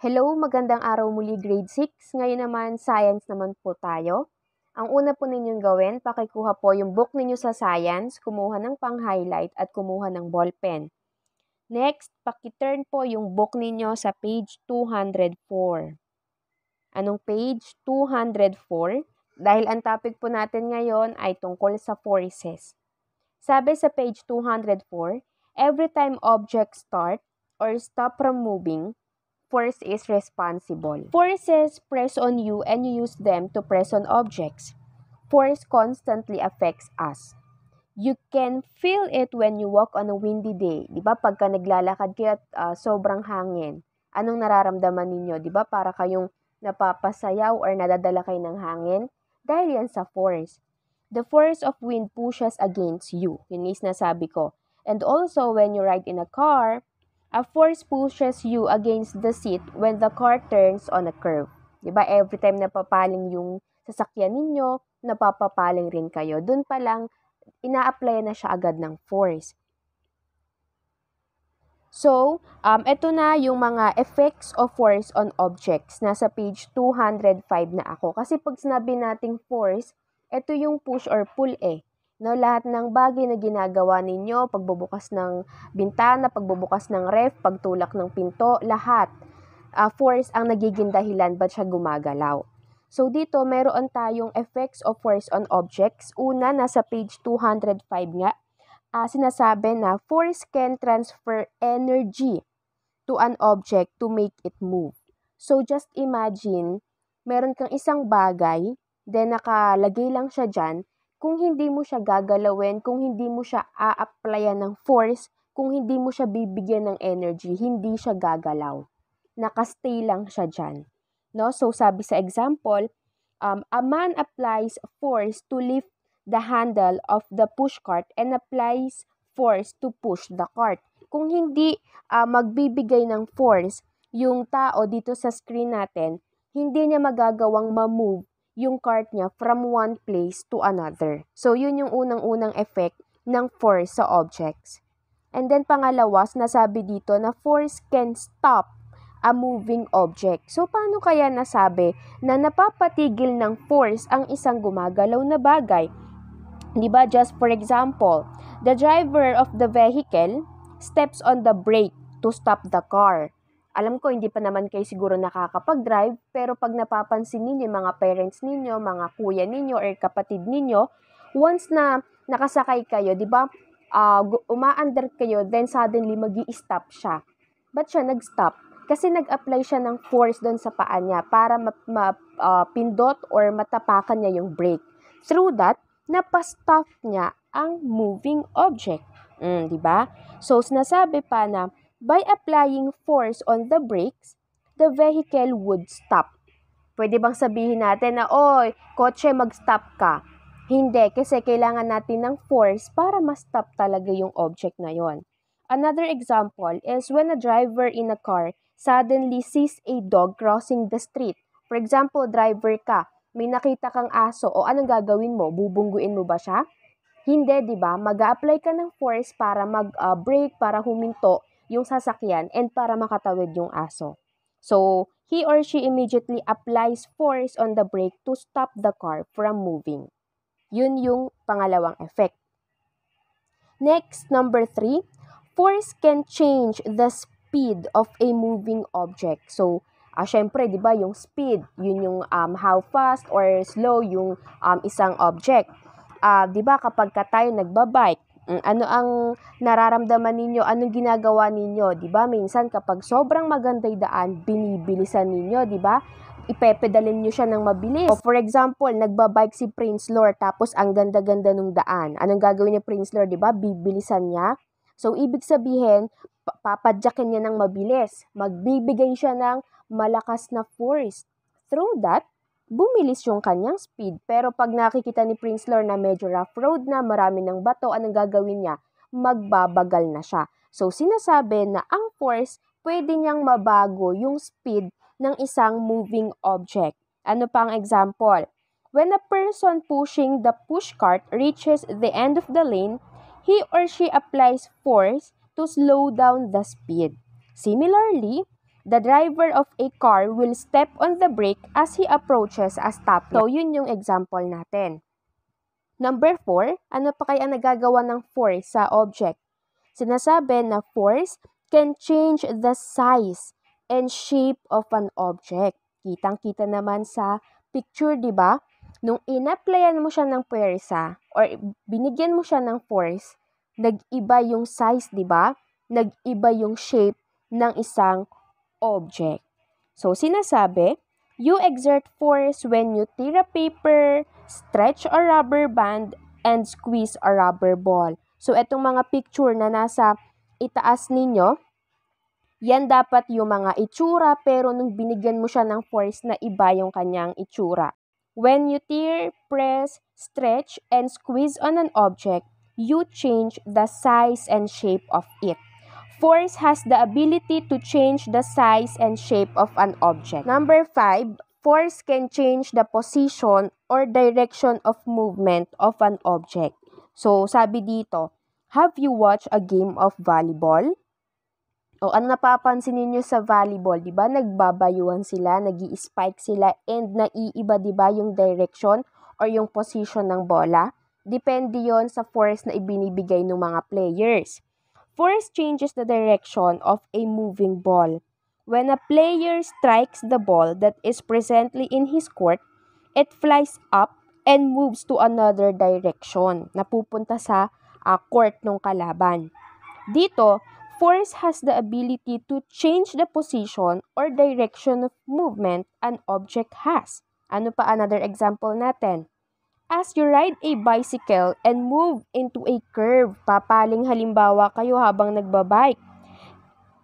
Hello, magandang araw muli grade 6. Ngayon naman, science naman po tayo. Ang una po ninyong gawin, pakikuha po yung book ninyo sa science, kumuha ng pang-highlight at kumuha ng ballpen. Next, pakiturn po yung book ninyo sa page 204. Anong page? 204. Dahil ang topic po natin ngayon ay tungkol sa forces. Sabi sa page 204, every time objects start or stop from moving, force is responsible. Forces press on you and you use them to press on objects. Force constantly affects us. You can feel it when you walk on a windy day. Di ba? Pagka naglalakad kayo at sobrang hangin, anong nararamdaman ninyo? Di ba? Para kayong napapasayaw or nadadala kayo ng hangin? Dahil yan sa force. The force of wind pushes against you. Yun is nasabi ko. And also, when you ride in a car, a force pushes you against the seat when the car turns on a curve. Diba? Every time napapaling yung sasakyan ninyo, napapapaling rin kayo. Doon pa lang, ina-apply na siya agad ng force. So, ito na yung mga effects of force on objects. Nasa page 205 na ako. Kasi pag sinabi nating force, ito yung push or pull eh. No, lahat ng bagay na ginagawa ninyo, pagbubukas ng bintana, pagbubukas ng ref, pagtulak ng pinto, lahat. Force ang nagiging dahilan ba't siya gumagalaw. So dito, meron tayong effects of force on objects. Una, nasa page 205 nga, sinasabi na force can transfer energy to an object to make it move. So just imagine, meron kang isang bagay, then nakalagay lang siya dyan, kung hindi mo siya gagalawin, kung hindi mo siya a-applyan ng force, kung hindi mo siya bibigyan ng energy, hindi siya gagalaw. Nakastay lang siya dyan. No? So sabi sa example, a man applies force to lift the handle of the push cart and applies force to push the cart. Kung hindi magbibigay ng force yung tao dito sa screen natin, hindi niya magagawang ma-move yung cart niya from one place to another. So, yun yung unang-unang effect ng force sa objects. And then, pangalawa, nasabi dito na force can stop a moving object. So, paano kaya nasabi na napapatigil ng force ang isang gumagalaw na bagay? Diba? Just for example, the driver of the vehicle steps on the brake to stop the car. Alam ko, hindi pa naman kayo siguro nakakapag-drive, pero pag napapansin ninyo, mga parents ninyo, mga kuya ninyo, or kapatid ninyo, once na nakasakay kayo, di ba, umaandar kayo, then suddenly magi-stop siya. Ba't siya nag-stop? Kasi nag-apply siya ng force doon sa paa niya para mapindot or matapakan niya yung brake. Through that, napastop niya ang moving object. Di ba? So, sinasabi pa na, by applying force on the brakes, the vehicle would stop. Pwede bang sabihin natin na, oy, kotse, mag-stop ka? Hindi, kasi kailangan natin ng force para ma-stop talaga yung object na yon. Another example is when a driver in a car suddenly sees a dog crossing the street. For example, driver ka, may nakita kang aso, o anong gagawin mo? Bubungguin mo ba siya? Hindi, di ba? Mag-a-apply ka ng force para mag-brake, para huminto yung sasakyan, and para makatawid yung aso. So, he or she immediately applies force on the brake to stop the car from moving. Yun yung pangalawang effect. Next, number 3, force can change the speed of a moving object. So, syempre, di ba, yung speed, yun yung how fast or slow yung isang object. Di ba, kapag tayo nagbabike, ano ang nararamdaman ninyo, anong ginagawa ninyo, di ba? Minsan, kapag sobrang magandang daan, binibilisan ninyo, di ba? Ipepedalin nyo siya ng mabilis. O for example, nagbabike si Prince Lord, tapos ang ganda-ganda ng daan. Anong gagawin ni Prince Lord, di ba? Bibilisan niya. So, ibig sabihin, papadyakin niya ng mabilis. Magbibigay siya ng malakas na force. Through that, bumilis yung kanyang speed. Pero pag nakikita ni Prince Lord na medyo rough road na, marami ng bato, anong gagawin niya? Magbabagal na siya. So, sinasabi na ang force, pwede niyang mabago yung speed ng isang moving object. Ano pang example? When a person pushing the pushcart reaches the end of the lane, he or she applies force to slow down the speed. Similarly, The driver of a car will step on the brake as he approaches a stop. So, yun yung example natin. Number 4, ano pa kaya nagagawa ng force sa object? Sinasabi na force can change the size and shape of an object. Kitang-kita naman sa picture, di ba? Nung in-applyan mo siya ng puwersa or binigyan mo siya ng force, nag-iba yung size, di ba? Nag-iba yung shape ng isang object. So, sinasabi, you exert force when you tear a paper, stretch a rubber band, and squeeze a rubber ball. So, itong mga picture na nasa itaas ninyo, yan dapat yung mga itsura, pero nung binigyan mo siya ng force na iba yung kanyang itsura. When you tear, press, stretch, and squeeze on an object, you change the size and shape of it. Force has the ability to change the size and shape of an object. Number 5, force can change the position or direction of movement of an object. So, sabi dito, have you watched a game of volleyball? O, ano napapansin ninyo sa volleyball? Diba, nagbabayuhan sila, nag-i-spike sila, and naiiba, diba, yung direction or yung position ng bola? Depende yon sa force na ibinibigay ng mga players. Force changes the direction of a moving ball. When a player strikes the ball that is presently in his court, it flies up and moves to another direction. Napupunta sa court ng kalaban. Dito, force has the ability to change the position or direction of movement an object has. Ano pa another example natin? As you ride a bicycle and move into a curve, papaling halimbawa kayo habang nagbabike,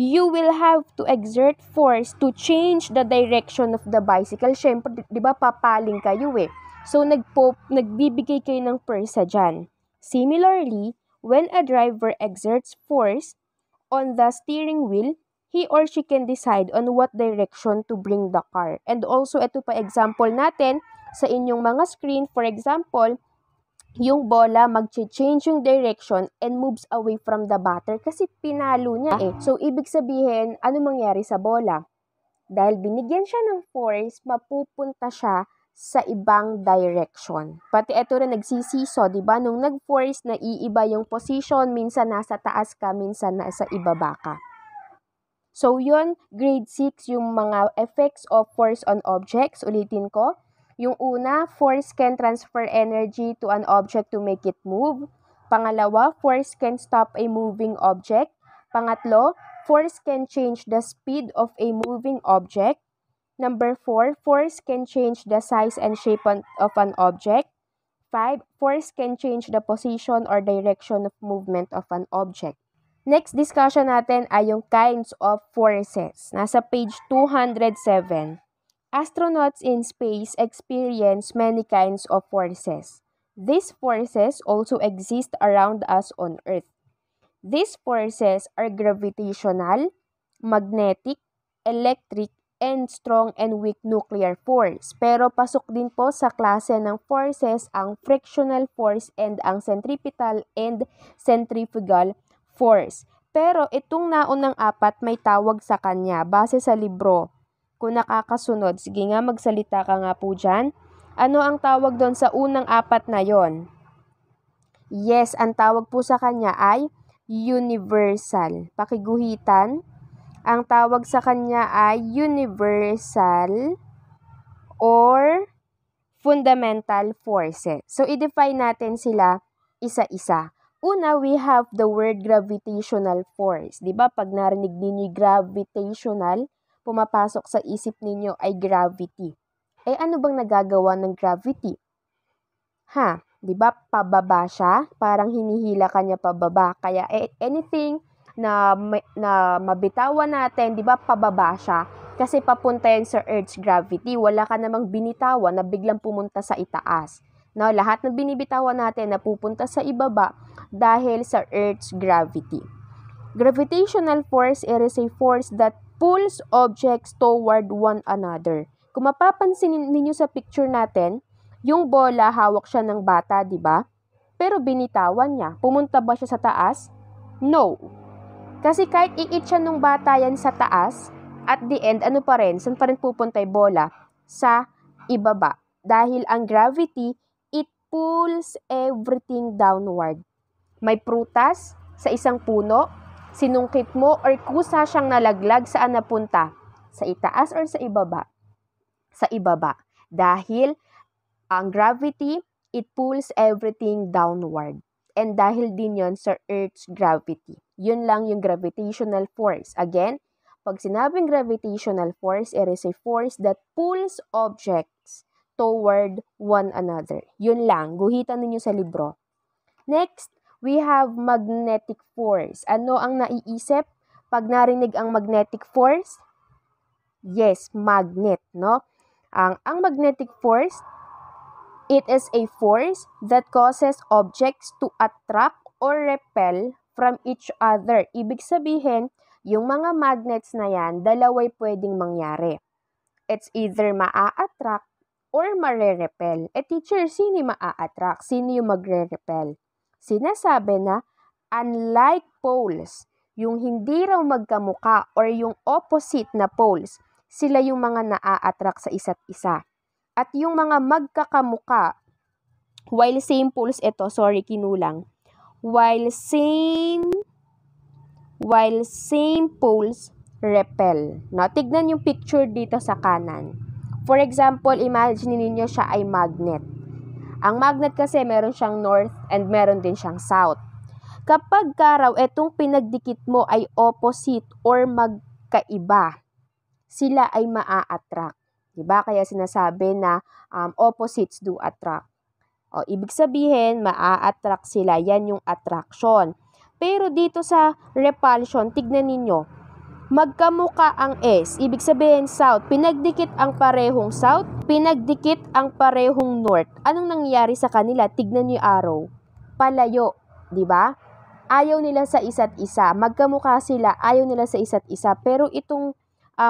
you will have to exert force to change the direction of the bicycle. Siyempre, di ba papaling kayo eh. So, nagbibigay kayo ng persa dyan. Similarly, when a driver exerts force on the steering wheel, he or she can decide on what direction to bring the car. And also, ito pa example natin, sa inyong mga screen, for example, yung bola mag-change yung direction and moves away from the batter kasi pinalo niya eh. So, ibig sabihin, ano mangyari sa bola? Dahil binigyan siya ng force, mapupunta siya sa ibang direction. Pati ito rin nagsisiso, di ba? Nung nag-force, naiiba yung position, minsan nasa taas ka, minsan nasa ibaba ka. So, yun, grade 6, yung mga effects of force on objects. Ulitin ko. Yung una, force can transfer energy to an object to make it move. Pangalawa, force can stop a moving object. Pangatlo, force can change the speed of a moving object. Number 4, force can change the size and shape of an object. 5, force can change the position or direction of movement of an object. Next discussion natin ay yung kinds of forces. Nasa page 207. Astronauts in space experience many kinds of forces. These forces also exist around us on Earth. These forces are gravitational, magnetic, electric, and strong and weak nuclear force. Pero pasok din po sa klase ng forces ang frictional force and ang centripetal and centrifugal force. Pero itong naunang apat may tawag sa kanya base sa libro. Kung nakakasunod, sige nga magsalita ka nga po dyan. Ano ang tawag doon sa unang apat na yon? Yes, ang tawag po sa kanya ay universal. Pakiguhitan. Ang tawag sa kanya ay universal or fundamental forces. So, i-define natin sila isa-isa. Una, we have the word gravitational force. Diba? Pag narinig ninyo gravitational, pumapasok sa isip ninyo ay gravity. Eh, ano bang nagagawa ng gravity? Di ba pababa siya? Parang hinihila kanya pababa. Kaya anything na mabitawan natin, di ba pababa siya? Kasi papunta yan sa Earth's gravity. Wala ka namang binitawan na biglang pumunta sa itaas. Now, lahat ng binibitawan natin na pupunta sa ibaba dahil sa Earth's gravity. Gravitational force is a force that pulls objects toward one another. Kung mapapansin ninyo sa picture natin, yung bola hawak siya ng bata, di ba? Pero binitawan niya. Pumunta ba siya sa taas? No. Kasi kahit iit siya ng bata yan sa taas, at the end, ano pa rin? Saan pa rin pupunta yung bola? Sa ibaba. Dahil ang gravity, it pulls everything downward. May prutas sa isang puno, sinungkit mo or kusa siyang nalaglag, saan napunta? Sa itaas or sa ibaba? Sa ibaba. Dahil ang gravity, it pulls everything downward. And dahil din yon sa Earth's gravity. Yun lang yung gravitational force. Again, pag sinabing gravitational force, it is a force that pulls objects toward one another. Yun lang. Guhitan ninyo sa libro. Next, we have magnetic force. Ano ang naiisip pag narinig ang magnetic force? Yes, magnet, no? Ang magnetic force, it is a force that causes objects to attract or repel from each other. Ibig sabihin, yung mga magnets na yan, dalaway pwedeng mangyari. It's either maa-attract or mare-repel. Teacher, sino yung maa-attract? Sino yung magre-repel? Sinasabi na, unlike poles, yung hindi raw magkamuka or yung opposite na poles, sila yung mga naa-attract sa isa't isa. At yung mga magkakamuka, while same poles ito, sorry, kinulang. While same poles repel. No? Tignan yung picture dito sa kanan. For example, imagine ninyo siya ay magnet. Ang magnet kasi meron siyang north and meron din siyang south. Kapag raw itong pinagdikit mo ay opposite or magkaiba, sila ay maa-attract. Diba? Kaya sinasabi na opposites do attract. Ibig sabihin, maa-attract sila. Yan yung attraction. Pero dito sa repulsion, tignan ninyo, magkamuka ang S. Ibig sabihin, south. Pinagdikit ang parehong south, pinagdikit ang parehong north. Anong nangyayari sa kanila? Tignan niyo yung arrow. Palayo. Diba? Ayaw nila sa isa't isa. Magkamuka sila, ayaw nila sa isa't isa. Pero itong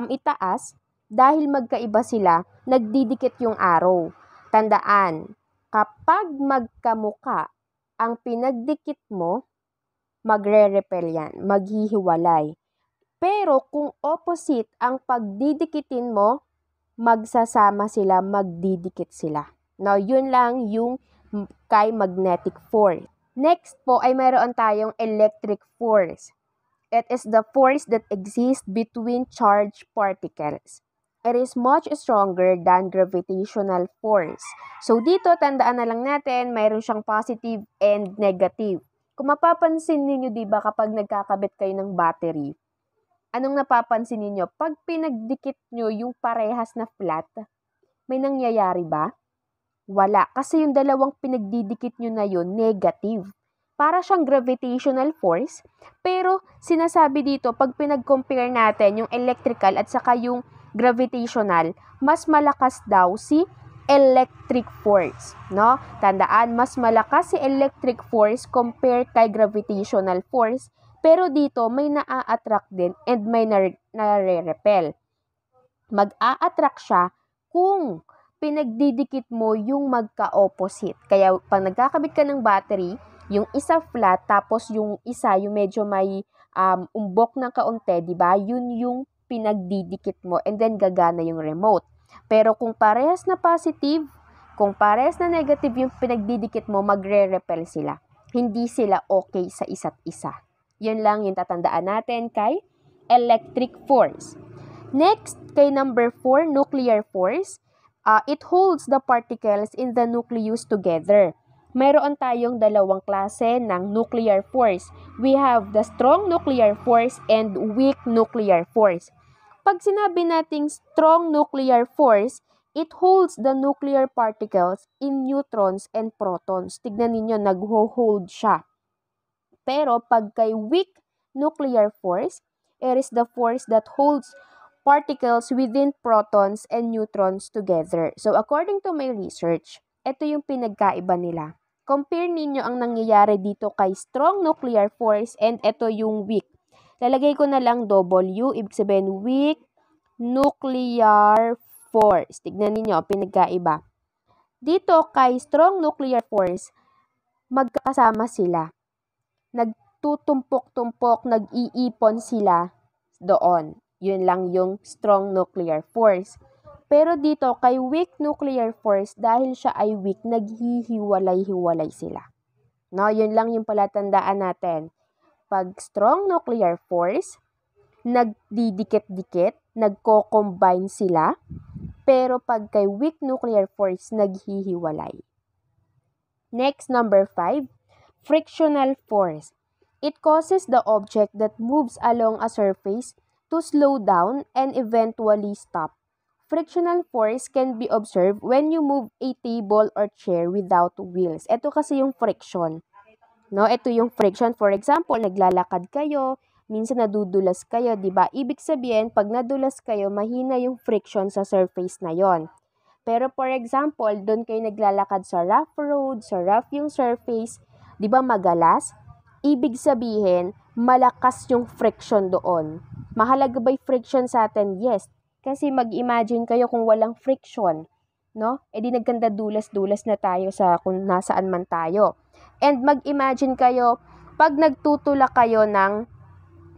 itaas, dahil magkaiba sila, nagdidikit yung arrow. Tandaan, kapag magkamuka ang pinagdikit mo, magre-repel yan, maghihiwalay. Pero kung opposite ang pagdidikitin mo, magsasama sila, magdidikit sila. Now, yun lang yung kay magnetic force. Next po ay mayroon tayong electric force. It is the force that exists between charged particles. It is much stronger than gravitational force. So dito, tandaan na lang natin, mayroon siyang positive and negative. Kung mapapansin ninyo, di ba, kapag nagkakabit kayo ng battery, anong napapansin ninyo? Pag pinagdikit nyo yung parehas na flat, may nangyayari ba? Wala. Kasi yung dalawang pinagdidikit nyo na yun, negative. Para siyang gravitational force, pero sinasabi dito, pag pinag-compare natin yung electrical at saka yung gravitational, mas malakas daw si electric force, no? Tandaan, mas malakas si electric force compare kay gravitational force, pero dito may naa-attract din and may nare-repel. Mag-a-attract siya kung pinagdidikit mo yung magka-opposite. Kaya pag nagkakabit ka ng battery, yung isa flat, tapos yung isa, yung medyo may umbok ng kaunti, di ba? Yun yung pinagdidikit mo and then gagana yung remote. Pero kung parehas na positive, kung parehas na negative yung pinagdidikit mo, magre-repel sila. Hindi sila okay sa isa't isa. Yun lang yung tatandaan natin kay electric force. Next, kay number 4, nuclear force. It holds the particles in the nucleus together. Mayroon tayong dalawang klase ng nuclear force. We have the strong nuclear force and weak nuclear force. Pag sinabi nating strong nuclear force, it holds the nuclear particles in neutrons and protons. Tignan ninyo, nag-hold siya. Pero pag kay weak nuclear force, it is the force that holds particles within protons and neutrons together. So according to my research, ito yung pinagkaiba nila. Compare ninyo ang nangyayari dito kay strong nuclear force and ito yung weak. Lalagay ko na lang W, ibig sabihin weak nuclear force. Tignan ninyo, pinagkaiba. Dito kay strong nuclear force, magkakasama sila. Nagtutumpok-tumpok, nag-iipon sila doon. Yun lang yung strong nuclear force. Pero dito, kay weak nuclear force, dahil siya ay weak, naghihiwalay-hiwalay sila. No, yun lang yung palatandaan natin. Pag strong nuclear force, nagdidikit-dikit, nagko-combine sila, pero pag kay weak nuclear force, naghihiwalay. Next, number 5, frictional force. It causes the object that moves along a surface to slow down and eventually stop. Frictional force can be observed when you move a table or chair without wheels. Ito kasi yung friction. No, ito yung friction. For example, naglalakad kayo, minsan nadudulas kayo, 'di ba? Ibig sabihin, pag nadulas kayo, mahina yung friction sa surface na 'yon. Pero for example, doon kayo naglalakad sa rough road, sa rough yung surface, 'di ba magalas? Ibig sabihin, malakas yung friction doon. Mahalaga ba yung friction sa atin? Yes. Kasi mag-imagine kayo kung walang friction, no? E di nagkanda dulas-dulas na tayo sa kung nasaan man tayo. And mag-imagine kayo, pag nagtutulak kayo ng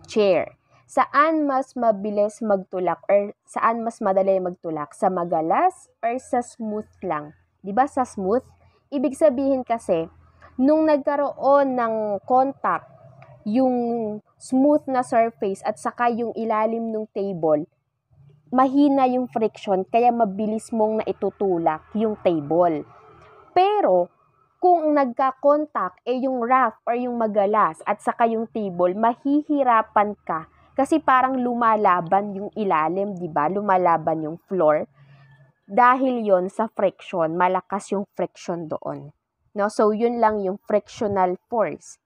chair, saan mas mabilis magtulak or saan mas madali magtulak? Sa magalas or sa smooth lang? 'Di ba sa smooth? Ibig sabihin kasi, nung nagkaroon ng contact, yung smooth na surface at saka yung ilalim ng table, mahina yung friction kaya mabilis mong naitutulak yung table. Pero kung nagka-contact yung rough or yung magalas at saka yung table, mahihirapan ka kasi parang lumalaban yung ilalim, 'di ba? Lumalaban yung floor. Dahil yon sa friction, malakas yung friction doon. No? So yun lang yung frictional force.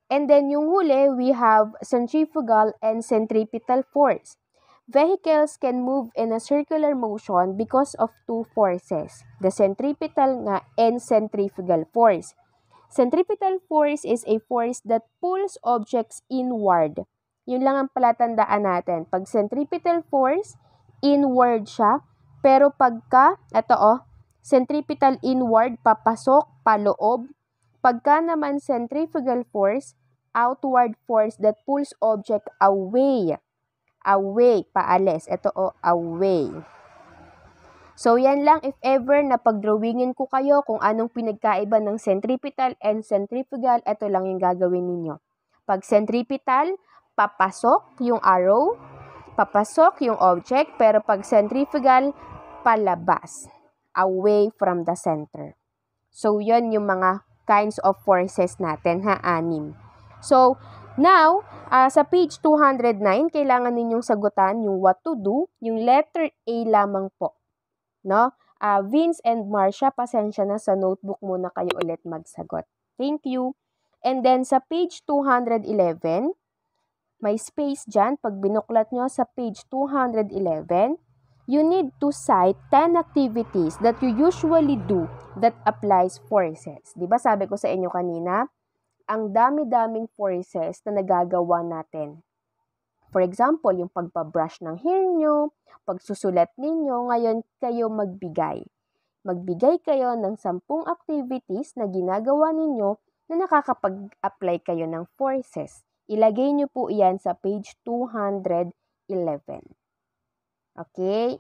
And then yung huli, we have centrifugal and centripetal force. Vehicles can move in a circular motion because of two forces, the centripetal and centrifugal force. Centripetal force is a force that pulls objects inward. Yun lang ang palatandaan natin. Pag centripetal force, inward siya. Pero pagka, centripetal inward, papasok, paloob. Pagka naman centrifugal force, outward force that pulls object away. Away, paalis. Away. So, yan lang. If ever na pag-drawingin ko kayo kung anong pinagkaiba ng centripetal and centrifugal, ito lang yung gagawin ninyo. Pag centripetal, papasok yung arrow, papasok yung object, pero pag centrifugal, palabas. Away from the center. So, yan yung mga kinds of forces natin, 6. So, now, sa page 209, kailangan ninyong sagutan yung what to do, yung letter A lamang po. No? Vince and Marcia, pasensya na, sa notebook muna kayo ulit magsagot. Thank you. And then sa page 211, may space dyan. Pag binuklat nyo sa page 211, you need to cite 10 activities that you usually do that applies forces. Diba sabi ko sa inyo kanina, ang dami-daming forces na nagagawa natin. For example, yung pagpabrush ng hair nyo, pagsusulat ninyo, ngayon kayo magbigay. Magbigay kayo ng 10 activities na ginagawa ninyo na nakakapag-apply kayo ng forces. Ilagay nyo po iyan sa page 211. Okay?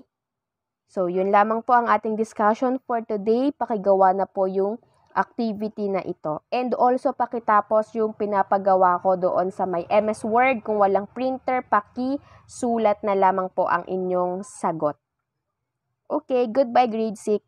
So, yun lamang po ang ating discussion for today. Pakigawa na po yung activity na ito. And also, pakitapos yung pinapagawa ko doon sa may MS Word. Kung walang printer, sulat na lamang po ang inyong sagot. Okay, goodbye grade 6.